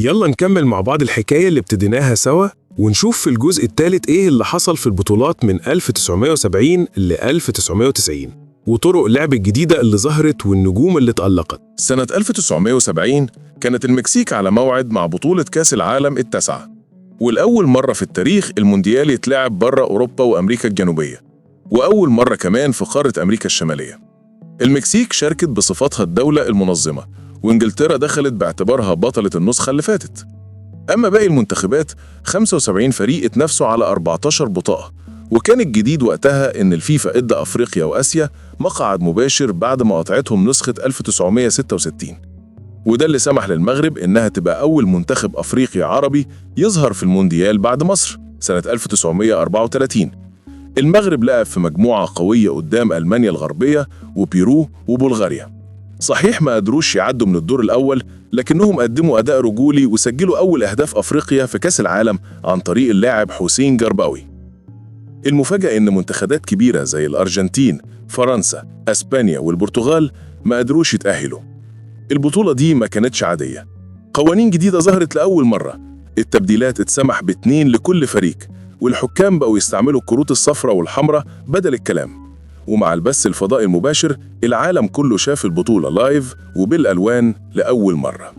يلا نكمل مع بعض الحكاية اللي ابتديناها سوا ونشوف في الجزء الثالث إيه اللي حصل في البطولات من 1970 ل 1990 وطرق اللعب الجديدة اللي ظهرت والنجوم اللي اتألقت. سنة 1970 كانت المكسيك على موعد مع بطولة كأس العالم التاسعة، والأول مرة في التاريخ المونديال يتلعب بره أوروبا وأمريكا الجنوبية، وأول مرة كمان في قارة أمريكا الشمالية. المكسيك شاركت بصفتها الدولة المنظمة، وإنجلترا دخلت باعتبارها بطلة النسخة اللي فاتت. أما باقي المنتخبات 75 فريق اتنافسوا على 14 بطاقة، وكان الجديد وقتها إن الفيفا إدى أفريقيا وآسيا مقعد مباشر بعد ما قطعتهم نسخة 1966، وده اللي سمح للمغرب إنها تبقى أول منتخب أفريقي عربي يظهر في المونديال بعد مصر سنة 1934. المغرب لعب في مجموعة قوية قدام ألمانيا الغربية وبيرو وبلغاريا. صحيح ما قدروش يعدوا من الدور الأول، لكنهم قدموا أداء رجولي وسجلوا أول أهداف أفريقيا في كأس العالم عن طريق اللاعب حسين جرباوي. المفاجأة إن منتخبات كبيرة زي الأرجنتين، فرنسا، أسبانيا والبرتغال ما قدروش يتأهلوا. البطولة دي ما كانتش عادية. قوانين جديدة ظهرت لأول مرة، التبديلات اتسمح ب2 لكل فريق، والحكام بقوا يستعملوا الكروت الصفراء والحمراء بدل الكلام. ومع البث الفضائي المباشر العالم كله شاف البطولة لايف وبالألوان لأول مرة.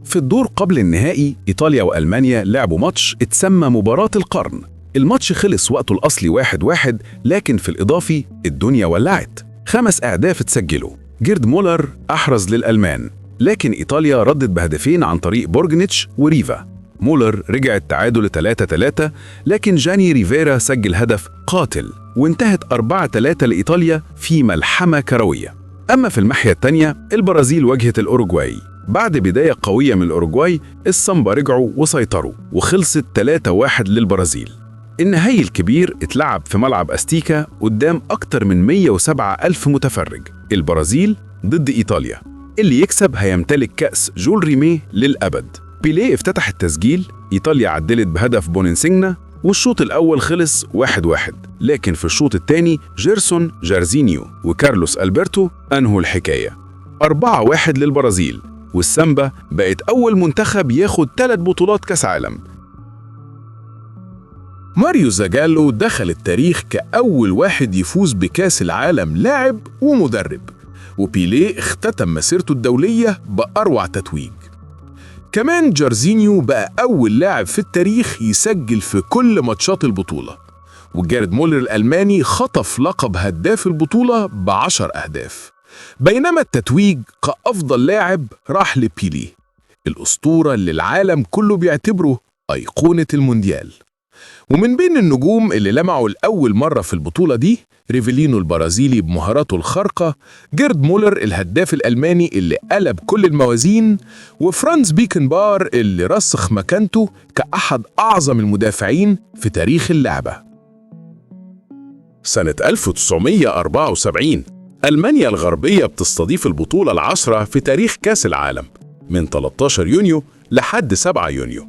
في الدور قبل النهائي إيطاليا وألمانيا لعبوا ماتش اتسمى مباراة القرن. الماتش خلص وقته الأصلي 1-1، لكن في الإضافي الدنيا ولعت. 5 أهداف اتسجلوا. جيرد مولر أحرز للألمان، لكن إيطاليا ردت بهدفين عن طريق بورجنيتش وريفا. مولر رجع التعادل 3-3، لكن جاني ريفيرا سجل هدف قاتل، وانتهت 4-3 لإيطاليا في ملحمة كروية. أما في الناحية التانية البرازيل واجهت الأوروغواي. بعد بداية قوية من الأوروغواي السامبا رجعوا وسيطروا، وخلصت 3-1 للبرازيل. النهائي الكبير اتلعب في ملعب أستيكا قدام أكتر من 107,000 متفرج. البرازيل ضد إيطاليا، اللي يكسب هيمتلك كأس جول ريمي للأبد. بيليه افتتح التسجيل، إيطاليا عدلت بهدف بونينسيغنا، والشوط الأول خلص 1-1. لكن في الشوط الثاني جيرسون جارزينيو وكارلوس ألبرتو أنهوا الحكاية. 4-1 للبرازيل، والسامبا بقت أول منتخب ياخد 3 بطولات كأس عالم. ماريو زاجالو دخل التاريخ كأول واحد يفوز بكأس العالم لاعب ومدرب، وبيليه اختتم مسيرته الدولية بأروع تتويج. كمان جارزينيو بقى أول لاعب في التاريخ يسجل في كل ماتشات البطولة، وجارد مولر الألماني خطف لقب هداف البطولة ب10 أهداف. بينما التتويج كأفضل لاعب راح لبيليه، الأسطورة اللي العالم كله بيعتبره أيقونة المونديال. ومن بين النجوم اللي لمعوا لأول مرة في البطولة دي ريفيلينو البرازيلي بمهاراته الخارقة، جيرد مولر الهداف الألماني اللي قلب كل الموازين، وفرانز بيكنبار اللي رسخ مكانته كأحد أعظم المدافعين في تاريخ اللعبة. سنة 1974 ألمانيا الغربية بتستضيف البطولة ال10 في تاريخ كأس العالم من 13 يونيو لحد 7 يونيو.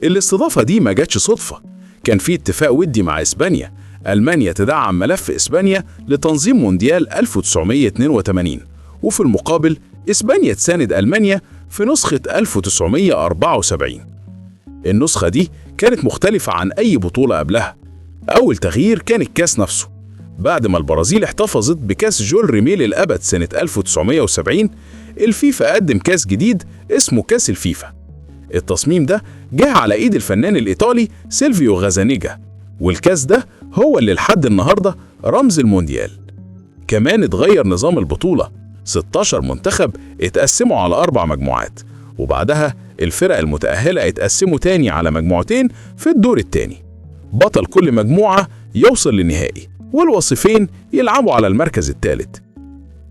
الاستضافة دي ما جاتش صدفة، كان في اتفاق ودي مع إسبانيا. ألمانيا تدعم ملف إسبانيا لتنظيم مونديال 1982، وفي المقابل إسبانيا تساند ألمانيا في نسخة 1974. النسخة دي كانت مختلفة عن أي بطولة قبلها. أول تغيير كان الكاس نفسه. بعد ما البرازيل احتفظت بكاس جول ريمي للأبد سنة 1970، الفيفا قدم كاس جديد اسمه كاس الفيفا. التصميم ده جه على ايد الفنان الايطالي سيلفيو غازانيجا، والكاس ده هو اللي لحد النهارده رمز المونديال. كمان اتغير نظام البطوله، 16 منتخب اتقسموا على 4 مجموعات، وبعدها الفرق المتأهله اتقسموا تاني على مجموعتين في الدور التاني. بطل كل مجموعه يوصل للنهائي، والوصيفين يلعبوا على المركز الثالث.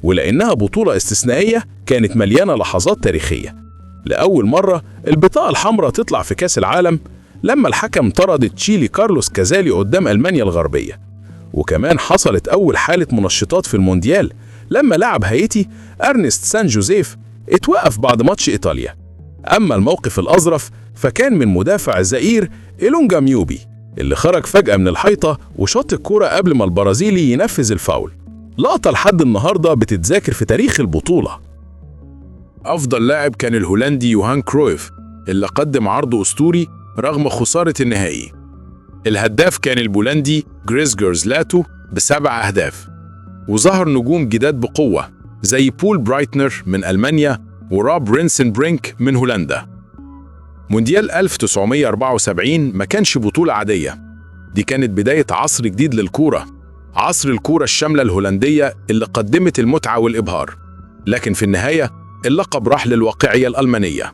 ولانها بطوله استثنائيه كانت مليانه لحظات تاريخيه. لأول مرة البطاقة الحمراء تطلع في كأس العالم لما الحكم طرد تشيلي كارلوس كازالي قدام ألمانيا الغربية. وكمان حصلت أول حالة منشطات في المونديال لما لاعب هايتي أرنست سان جوزيف اتوقف بعد ماتش إيطاليا. أما الموقف الأظرف فكان من مدافع الزئير إيلونجا ميوبي، اللي خرج فجأة من الحيطة وشاط الكرة قبل ما البرازيلي ينفذ الفاول. لقطة لحد النهاردة بتتذاكر في تاريخ البطولة. أفضل لاعب كان الهولندي يوهان كرويف اللي قدم عرض أسطوري رغم خسارة النهائي. الهداف كان البولندي جريزجرز لاتو ب7 أهداف. وظهر نجوم جداد بقوة زي بول برايتنر من ألمانيا وروب رينسنبرينك من هولندا. مونديال 1974 ما كانش بطولة عادية، دي كانت بداية عصر جديد للكورة، عصر الكورة الشاملة الهولندية اللي قدمت المتعة والإبهار. لكن في النهاية اللقب راح للواقعية الألمانية.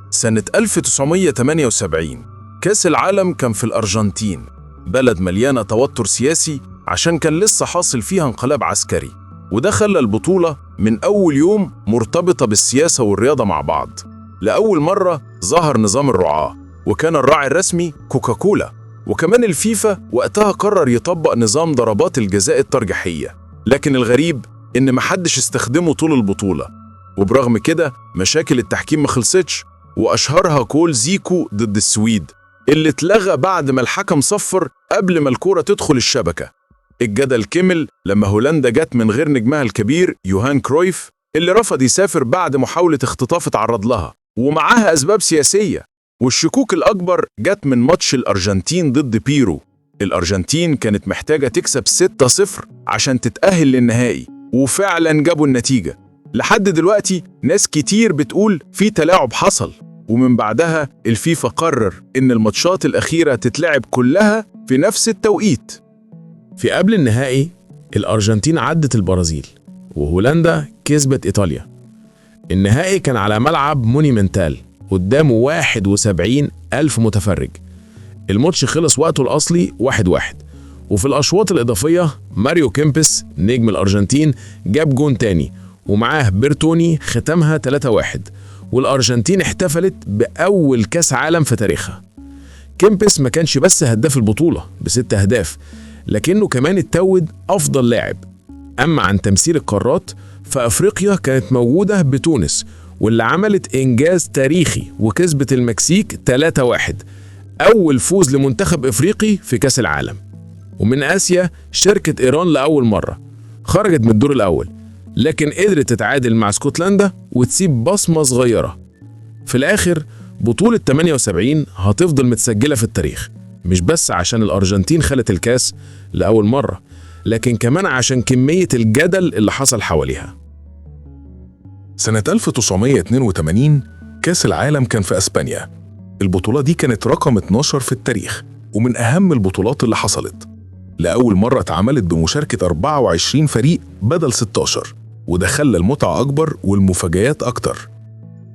سنة 1978 كأس العالم كان في الأرجنتين، بلد مليانة توتر سياسي عشان كان لسه حاصل فيها انقلاب عسكري، وده خلى البطولة من أول يوم مرتبطة بالسياسة والرياضة مع بعض. لأول مرة ظهر نظام الرعاة، وكان الراعي الرسمي كوكاكولا، وكمان الفيفا وقتها قرر يطبق نظام ضربات الجزاء الترجيحية. لكن الغريب إن محدش استخدمه طول البطولة، وبرغم كده مشاكل التحكيم ما خلصتش، وأشهرها جول زيكو ضد السويد اللي اتلغى بعد ما الحكم صفر قبل ما الكرة تدخل الشبكة. الجدل كمل لما هولندا جت من غير نجمها الكبير يوهان كرويف اللي رفض يسافر بعد محاولة اختطاف اتعرض لها ومعاها أسباب سياسية. والشكوك الأكبر جت من ماتش الأرجنتين ضد بيرو. الأرجنتين كانت محتاجة تكسب 6-0 عشان تتأهل للنهائي، وفعلا جابوا النتيجة. لحد دلوقتي ناس كتير بتقول في تلاعب حصل، ومن بعدها الفيفا قرر إن الماتشات الأخيرة تتلعب كلها في نفس التوقيت. في قبل النهائي الأرجنتين عدت البرازيل وهولندا كسبت إيطاليا. النهائي كان على ملعب مونيمنتال قدامه 71,000 متفرج. الماتش خلص وقته الأصلي 1-1، وفي الأشواط الإضافية ماريو كيمبس نجم الأرجنتين جاب جون تاني، ومعاه بيرتوني ختمها 3-1، والأرجنتين احتفلت بأول كاس عالم في تاريخها. كيمبس ما كانش بس هداف البطولة ب6 أهداف، لكنه كمان اتوج أفضل لاعب. أما عن تمثيل القارات فأفريقيا كانت موجودة بتونس، واللي عملت إنجاز تاريخي وكسبت المكسيك 3-1، أول فوز لمنتخب إفريقي في كاس العالم. ومن آسيا شاركت إيران لأول مرة، خرجت من الدور الأول، لكن قدرت تتعادل مع اسكتلندا وتسيب بصمة صغيرة. في الآخر بطولة 78 هتفضل متسجلة في التاريخ، مش بس عشان الأرجنتين خدت الكاس لأول مرة، لكن كمان عشان كمية الجدل اللي حصل حواليها. سنة 1982 كأس العالم كان في أسبانيا. البطولة دي كانت رقم 12 في التاريخ، ومن أهم البطولات اللي حصلت. لأول مرة اتعملت بمشاركة 24 فريق بدل 16، وده خلى المتعة أكبر والمفاجآت أكتر.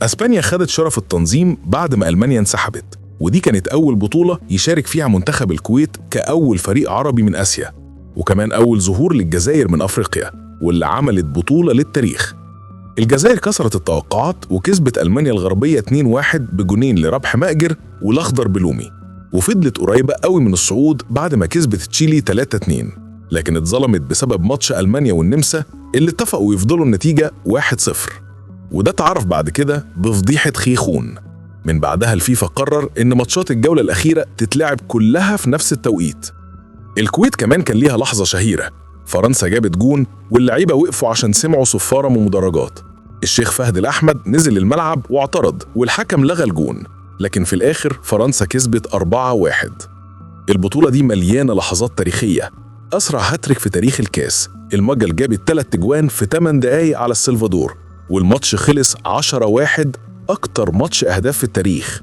أسبانيا خدت شرف التنظيم بعد ما ألمانيا انسحبت، ودي كانت أول بطولة يشارك فيها منتخب الكويت كأول فريق عربي من آسيا، وكمان أول ظهور للجزائر من أفريقيا، واللي عملت بطولة للتاريخ. الجزائر كسرت التوقعات وكسبت ألمانيا الغربية 2-1 بجونين لربح مأجر والأخضر بلومي، وفضلت قريبة قوي من الصعود بعد ما كسبت تشيلي 3-2، لكن اتظلمت بسبب ماتش ألمانيا والنمسا اللي اتفقوا يفضلوا النتيجة 1-0، وده اتعرف بعد كده بفضيحة خيخون. من بعدها الفيفا قرر إن ماتشات الجولة الأخيرة تتلعب كلها في نفس التوقيت. الكويت كمان كان ليها لحظة شهيرة، فرنسا جابت جون واللعيبة وقفوا عشان سمعوا صفارة من مدرجات. الشيخ فهد الأحمد نزل الملعب واعترض والحكم لغى الجون، لكن في الآخر فرنسا كسبت 4-1. البطولة دي مليانة لحظات تاريخية. أسرع هاتريك في تاريخ الكاس، المجل جابت 3 أجوان في 8 دقايق على السلفادور، والماتش خلص 10-1، أكتر ماتش أهداف في التاريخ.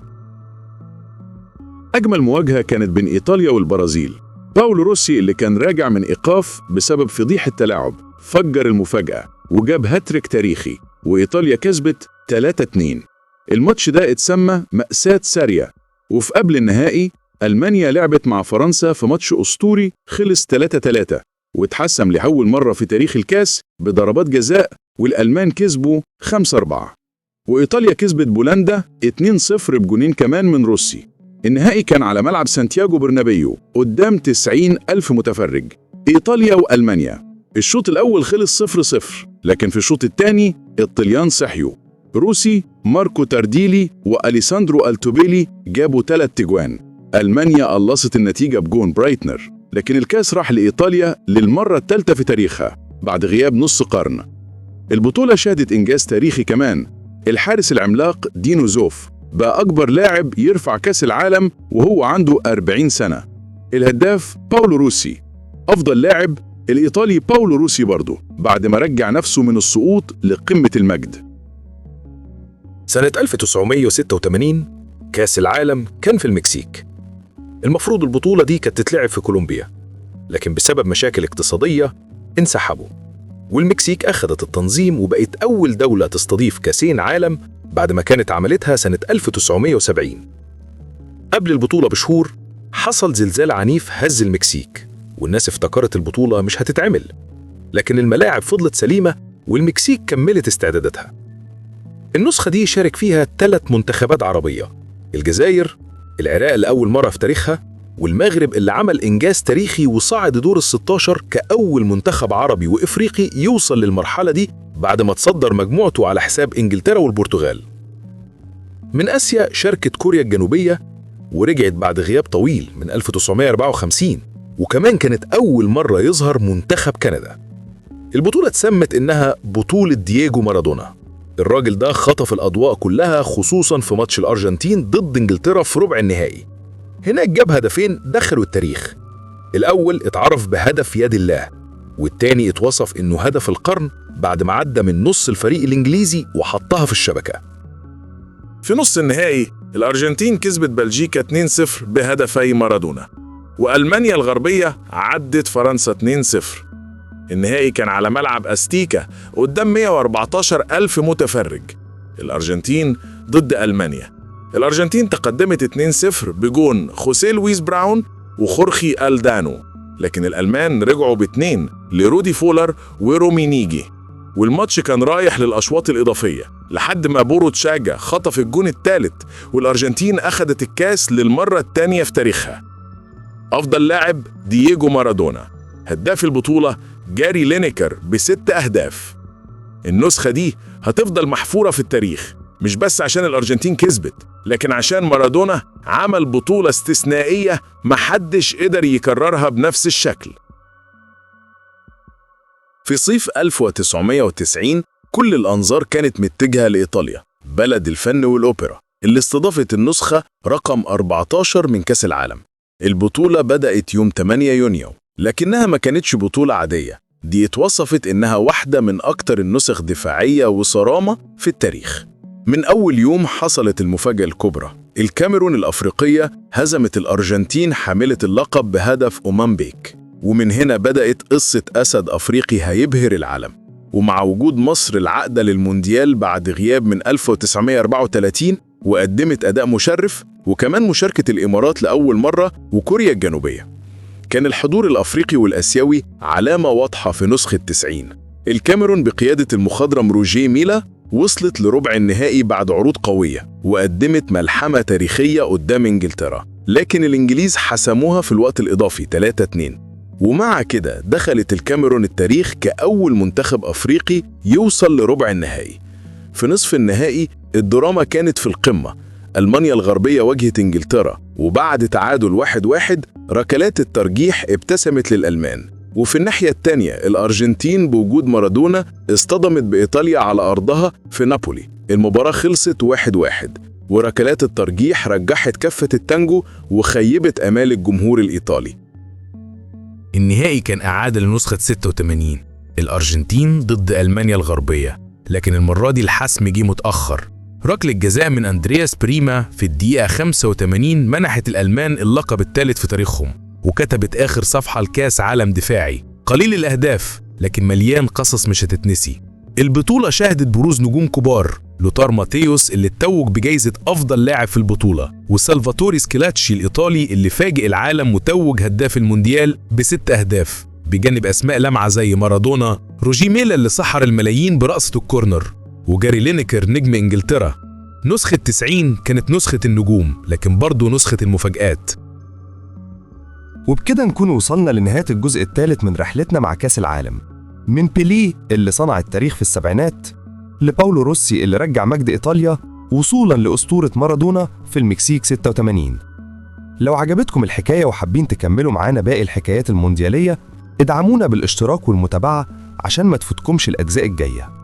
أجمل مواجهة كانت بين إيطاليا والبرازيل. باولو روسي اللي كان راجع من إيقاف بسبب فضيحة تلاعب فجر المفاجأة وجاب هاتريك تاريخي، وإيطاليا كسبت 3-2. الماتش ده اتسمى مأساة سارية. وفي قبل النهائي ألمانيا لعبت مع فرنسا في ماتش أسطوري خلص 3-3، واتحسم لأول مرة في تاريخ الكاس بضربات جزاء، والألمان كسبوا 5-4. وإيطاليا كسبت بولندا 2-0 بجونين كمان من روسي. النهائي كان على ملعب سانتياغو برنابيو قدام 90,000 متفرج، إيطاليا وألمانيا. الشوط الأول خلص 0-0، لكن في الشوط الثاني الطليان صحيوا. روسي ماركو تارديلي وأليساندرو ألتوبيلي جابوا 3 أجوان. ألمانيا قلصت النتيجة بجون برايتنر، لكن الكاس راح لإيطاليا للمرة الثالثة في تاريخها بعد غياب نص قرن. البطولة شهدت إنجاز تاريخي كمان. الحارس العملاق دينو زوف بقى أكبر لاعب يرفع كأس العالم وهو عنده 40 سنة. الهداف باولو روسي. أفضل لاعب الإيطالي باولو روسي برضه بعد ما رجع نفسه من السقوط لقمة المجد. سنة 1986 كأس العالم كان في المكسيك. المفروض البطولة دي كانت تتلعب في كولومبيا، لكن بسبب مشاكل اقتصادية انسحبوا، والمكسيك أخذت التنظيم وبقت أول دولة تستضيف كأسين عالم بعد ما كانت عملتها سنة 1970. قبل البطولة بشهور حصل زلزال عنيف هز المكسيك، والناس افتكرت البطولة مش هتتعمل، لكن الملاعب فضلت سليمة والمكسيك كملت استعداداتها. النسخة دي شارك فيها 3 منتخبات عربية: الجزائر، العراق لأول مرة في تاريخها، والمغرب اللي عمل إنجاز تاريخي وصعد دور ال16 كأول منتخب عربي وإفريقي يوصل للمرحلة دي بعد ما تصدر مجموعته على حساب إنجلترا والبرتغال. من آسيا شاركت كوريا الجنوبية ورجعت بعد غياب طويل من 1954، وكمان كانت أول مرة يظهر منتخب كندا. البطولة اتسمت إنها بطولة دييجو مارادونا. الراجل ده خطف الأضواء كلها خصوصاً في ماتش الأرجنتين ضد إنجلترا في ربع النهائي. هناك جاب هدفين دخلوا التاريخ. الأول اتعرف بهدف يد الله، والتاني اتوصف إنه هدف القرن بعد ما عدى من نص الفريق الإنجليزي وحطها في الشبكة. في نص النهائي الأرجنتين كسبت بلجيكا 2-0 بهدفي مارادونا، وألمانيا الغربية عدت فرنسا 2-0. النهائي كان على ملعب أستيكا قدام 114 ألف متفرج. الأرجنتين ضد ألمانيا. الأرجنتين تقدمت 2-0 بجون خوسيه لويس براون وخورخي ألدانو، لكن الألمان رجعوا ب2 لرودي فولر ورومينيجي، والماتش كان رايح للأشواط الإضافية لحد ما بورو تشاجا خطف الجون الثالث، والأرجنتين أخذت الكاس للمرة الثانية في تاريخها. أفضل لاعب دييجو مارادونا. هداف البطولة جاري لينيكر ب6 أهداف. النسخة دي هتفضل محفورة في التاريخ، مش بس عشان الأرجنتين كسبت، لكن عشان مارادونا عمل بطولة استثنائية محدش قدر يكررها بنفس الشكل. في صيف 1990 كل الأنظار كانت متجهة لإيطاليا، بلد الفن والأوبرا، اللي استضافت النسخة رقم 14 من كأس العالم. البطولة بدأت يوم 8 يونيو، لكنها ما كانتش بطولة عادية. دي اتوصفت إنها واحدة من أكتر النسخ دفاعية وصرامة في التاريخ. من أول يوم حصلت المفاجأة الكبرى. الكاميرون الأفريقية هزمت الأرجنتين حاملة اللقب بهدف أومامبيك، ومن هنا بدأت قصة أسد أفريقي هيبهر العالم. ومع وجود مصر العقدة للمونديال بعد غياب من 1934 وقدمت أداء مشرف، وكمان مشاركة الإمارات لأول مرة وكوريا الجنوبية، كان الحضور الأفريقي والأسيوي علامة واضحة في نسخة 90. الكاميرون بقيادة المخضرم روجيه ميلا وصلت لربع النهائي بعد عروض قوية وقدمت ملحمة تاريخية قدام إنجلترا، لكن الإنجليز حسموها في الوقت الإضافي 3-2. ومع كده دخلت الكاميرون التاريخ كأول منتخب أفريقي يوصل لربع النهائي. في نصف النهائي الدراما كانت في القمة. ألمانيا الغربية واجهت إنجلترا، وبعد تعادل 1-1 ركلات الترجيح ابتسمت للألمان. وفي الناحية التانية الأرجنتين بوجود مارادونا اصطدمت بإيطاليا على أرضها في نابولي. المباراة خلصت 1-1، وركلات الترجيح رجحت كفة التانجو وخيبت آمال الجمهور الإيطالي. النهائي كان إعادة لنسخة 86، الأرجنتين ضد ألمانيا الغربية، لكن المرة دي الحسم جه متأخر. ركلة جزاء من أندرياس بريما في الدقيقة 85 منحت الألمان اللقب الثالث في تاريخهم، وكتبت آخر صفحة لكاس عالم دفاعي قليل الأهداف لكن مليان قصص مش هتتنسي. البطولة شهدت بروز نجوم كبار، لوتار ماتيوس اللي اتوج بجائزة أفضل لاعب في البطولة، وسالفاتوري سكيلاتشي الإيطالي اللي فاجئ العالم وتوج هداف المونديال ب6 أهداف، بجانب أسماء لمعة زي مارادونا، روجيه ميلا اللي سحر الملايين برقصة الكورنر، وجاري لينيكر نجم إنجلترا. نسخة 90 كانت نسخة النجوم، لكن برضو نسخة المفاجآت. وبكده نكون وصلنا لنهاية الجزء الثالث من رحلتنا مع كأس العالم، من بيليه اللي صنع التاريخ في السبعينات لباولو روسي اللي رجع مجد إيطاليا، وصولاً لأسطورة مارادونا في المكسيك 86. لو عجبتكم الحكاية وحابين تكملوا معانا باقي الحكايات المونديالية، ادعمونا بالاشتراك والمتابعة عشان ما تفوتكمش الأجزاء الجاية.